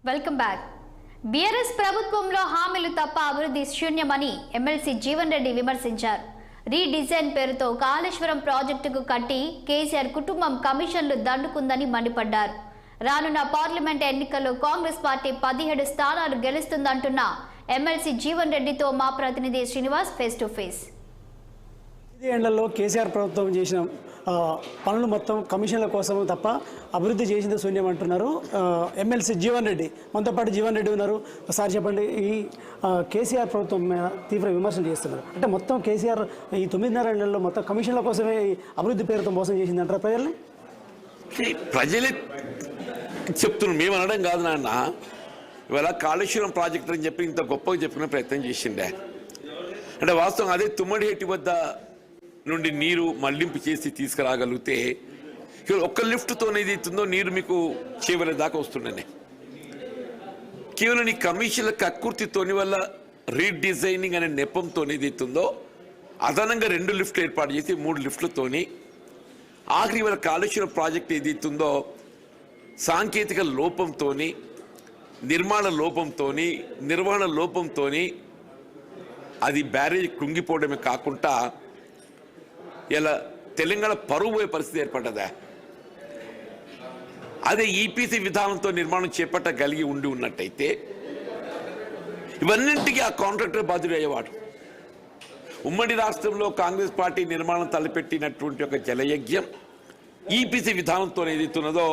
Welcome back. BRS ప్రభుత్వంలో హామీలు తప్ప అభివృద్ధి శూన్యమని ఎమ్మెల్సీ జీవన్ రెడ్డి విమర్శించారు. రీడిజైన్ పేరుతో కాళేశ్వరం ప్రాజెక్టుకు కట్టి కేసీఆర్ కుటుంబం కమిషన్లు దండుకుందని మండిపడ్డారు. రానున్న పార్లమెంట్ ఎన్నికల్లో కాంగ్రెస్ పార్టీ 17 స్థానాలు గెలుస్తుందంటున్న ఎమ్మెల్సీ జీవన్ రెడ్డితో మా ప్రతినిధి శ్రీనివాస్ ఫేస్ టు ఫేస్. 5 ఏళ్లలో కేసీఆర్ ప్రభుత్వం చేసిన పనులు మొత్తం కమిషన్ల కోసం తప్ప అభివృద్ధి చేసింది శూన్యం అంటున్నారు ఎమ్మెల్సీ జీవన్ రెడ్డి. మనతో పాటు జీవన్ రెడ్డి ఉన్నారు. సార్ చెప్పండి, ఈ కేసీఆర్ ప్రభుత్వం తీవ్ర విమర్శలు చేస్తున్నారు. అంటే మొత్తం కేసీఆర్ ఈ 9.5 ఏళ్లలో మొత్తం కమిషన్ల కోసమే అభివృద్ధి పేరుతో మోసం చేసింది అంటారు ప్రజల్ని. ప్రజలే చెప్తున్నారు, మేము అనడం కాదు నాన్న. ఇవాళ కాళేశ్వరం ప్రాజెక్టు అని చెప్పి ఇంత గొప్పగా చెప్పుకునే ప్రయత్నం చేసిండే. అంటే వాస్తవం అదే తుమ్మడిహెట్టి వద్ద నుండి నీరు మళ్లింపు చేసి తీసుకురాగలిగితే ఒక్క లిఫ్ట్తో ఏదైతుందో నీరు మీకు చేవల దాకా వస్తుండనే. కేవలం నీ కమిషన్ల కక్కుర్తితోని వల్ల రీడిజైనింగ్ అనే నెపంతో ఏదైతుందో అదనంగా 2 లిఫ్ట్లు ఏర్పాటు చేసి 3 లిఫ్ట్లతోని ఆఖరి వల్ల కాళేశ్వరం ప్రాజెక్ట్ ఏదైతుందో సాంకేతిక లోపంతో, నిర్మాణ లోపంతో, నిర్వహణ లోపంతో అది బ్యారేజ్ కృంగిపోవడమే కాకుండా ఇలా తెలంగాణ పరువు పోయే పరిస్థితి ఏర్పడ్డదా. అదే ఈపీసీ విధానంతో నిర్మాణం చేపట్టగలిగి ఉన్నట్టయితే ఇవన్నింటికీ ఆ కాంట్రాక్టర్ బాధ్యుడు అయ్యేవాడు. ఉమ్మడి రాష్ట్రంలో కాంగ్రెస్ పార్టీ నిర్మాణం తలపెట్టినటువంటి ఒక జలయజ్ఞం ఈపీసీ విధానంతో ఏదైతున్నదో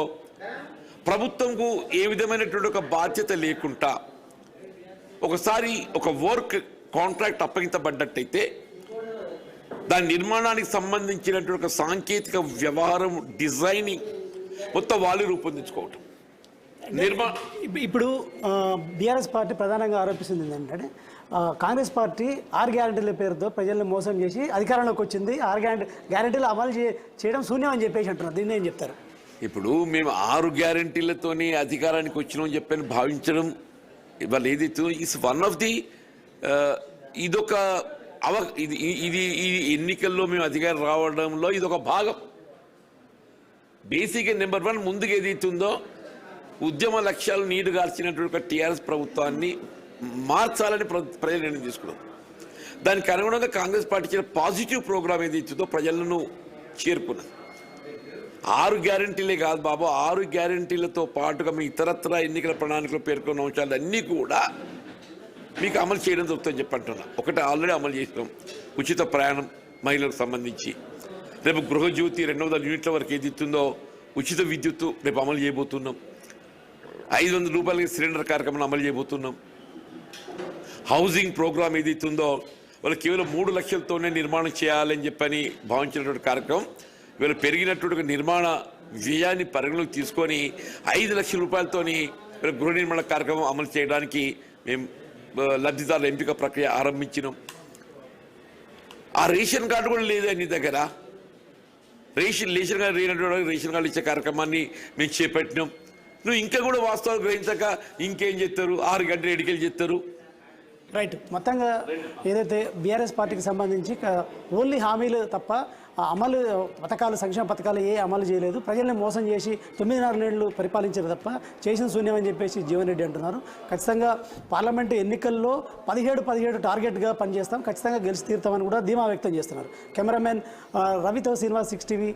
ప్రభుత్వంకు ఏ విధమైనటువంటి ఒక బాధ్యత లేకుండా ఒకసారి ఒక వర్క్ కాంట్రాక్ట్ అప్పగించబడ్డట్టయితే దాని నిర్మాణానికి సంబంధించినటువంటి ఒక సాంకేతిక వ్యవహారం డిజైనింగ్ మొత్తం వాళ్ళు రూపొందించుకోవటం. ఇప్పుడు బీఆర్ఎస్ పార్టీ ప్రధానంగా ఆరోపిస్తుంది ఏంటంటే కాంగ్రెస్ పార్టీ 6 గ్యారెంటీల పేరుతో ప్రజల్ని మోసం చేసి అధికారంలోకి వచ్చింది. 6 గ్యారెంటీలు అమలు చేయడం శూన్యం అని చెప్పేసి అంటున్నారు. దీన్ని ఏం చెప్తారు? ఇప్పుడు మేము 6 గ్యారెంటీలతోనే అధికారానికి వచ్చినామని చెప్పని భావించడం ఇవాళ ఏదైతే ఇస్ వన్ ఆఫ్ ది ఇదొక ఇది ఎన్నికల్లో మేము అధికారం రావడంలో ఇదొక భాగం. బేసిక్గా నెంబర్ 1 ముందుకు ఏదైతుందో ఉద్యమ లక్ష్యాలు నీరు గార్చినటువంటి టీఆర్ఎస్ ప్రభుత్వాన్ని మార్చాలని ప్రజలు నిర్ణయం తీసుకున్నారు. దానికి అనుగుణంగా కాంగ్రెస్ పార్టీ ఇచ్చిన పాజిటివ్ ప్రోగ్రామ్ ఏదైతుందో ప్రజలను చేరుకున్నది. 6 గ్యారెంటీలే కాదు బాబు, 6 గ్యారెంటీలతో పాటుగా మీ ఇతరత్ర ఎన్నికల ప్రణాళికలో పేర్కొన్న అంశాలన్నీ కూడా మీకు అమలు చేయడం జరుగుతుందని చెప్పి అంటున్నా. ఒకటి ఆల్రెడీ అమలు చేసినాం, ఉచిత ప్రయాణం మహిళలకు సంబంధించి. రేపు గృహజ్యోతి 200 యూనిట్ల వరకు ఏది ఇస్తుందో ఉచిత విద్యుత్తు రేపు అమలు చేయబోతున్నాం. 500 రూపాయలకి సిలిండర్ కార్యక్రమం అమలు చేయబోతున్నాం. హౌసింగ్ ప్రోగ్రామ్ ఏది ఇస్తుందో వాళ్ళు కేవలం 3 లక్షలతోనే నిర్మాణం చేయాలని చెప్పని భావించినటువంటి కార్యక్రమం వీళ్ళు పెరిగినటువంటి నిర్మాణ వ్యయాన్ని పరిగణలోకి తీసుకొని 5 లక్షల రూపాయలతోని గృహ నిర్మాణ కార్యక్రమం అమలు చేయడానికి మేము లబ్ధిదారుల ఎంపిక ప్రక్రియ ఆరంభించినాం. ఆ రేషన్ కార్డు కూడా లేదా నీ దగ్గర? రేషన్ కార్డు లేనటువంటి రేషన్ కార్డు ఇచ్చే కార్యక్రమాన్ని మేము చేపట్టినాం. నువ్వు ఇంకా కూడా వాస్తవాలు గ్రహించక ఇంకేం చేస్తారు? 6 గంటలు ఎడికలు చేస్తారు. రైట్. మొత్తంగా ఏదైతే బీఆర్ఎస్ పార్టీకి సంబంధించి ఓన్లీ హామీలు తప్ప అమలు పథకాలు, సంక్షేమ పథకాలు అమలు చేయలేదు. ప్రజల్ని మోసం చేసి 9.5 ఏళ్ళు పరిపాలించారు తప్ప చేసిన శూన్యమని చెప్పేసి జీవన్ రెడ్డి అంటున్నారు. ఖచ్చితంగా పార్లమెంటు ఎన్నికల్లో 17 టార్గెట్గా పనిచేస్తాం, ఖచ్చితంగా గెలిచి తీరుతామని కూడా ధీమా వ్యక్తం చేస్తున్నారు. కెమెరామెన్ రవితో శ్రీనివాస్, 6 టీవీ.